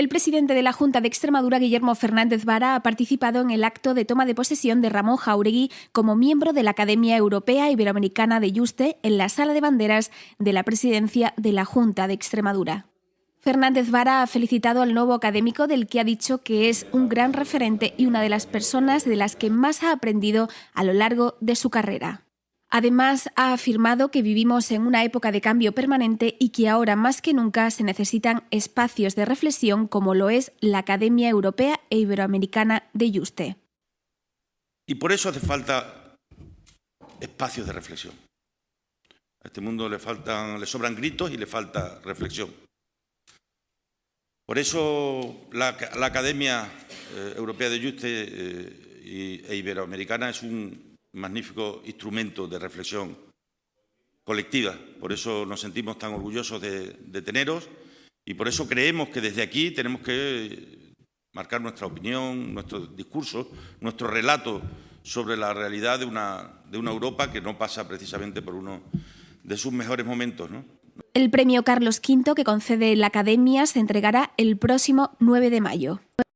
El presidente de la Junta de Extremadura, Guillermo Fernández Vara, ha participado en el acto de toma de posesión de Ramón Jáuregui como miembro de la Academia Europea Iberoamericana de Yuste en la Sala de Banderas de la presidencia de la Junta de Extremadura. Fernández Vara ha felicitado al nuevo académico, del que ha dicho que es un gran referente y una de las personas de las que más ha aprendido a lo largo de su carrera. Además, ha afirmado que vivimos en una época de cambio permanente y que ahora más que nunca se necesitan espacios de reflexión como lo es la Academia Europea e Iberoamericana de Yuste. Y por eso hace falta espacios de reflexión. A este mundo le sobran gritos y le falta reflexión. Por eso la Academia Europea de Yuste e Iberoamericana es un magnífico instrumento de reflexión colectiva. Por eso nos sentimos tan orgullosos de teneros y por eso creemos que desde aquí tenemos que marcar nuestra opinión, nuestro discurso, nuestro relato sobre la realidad de una Europa que no pasa precisamente por uno de sus mejores momentos, ¿no? El premio Carlos V que concede la Academia se entregará el próximo 9 de mayo.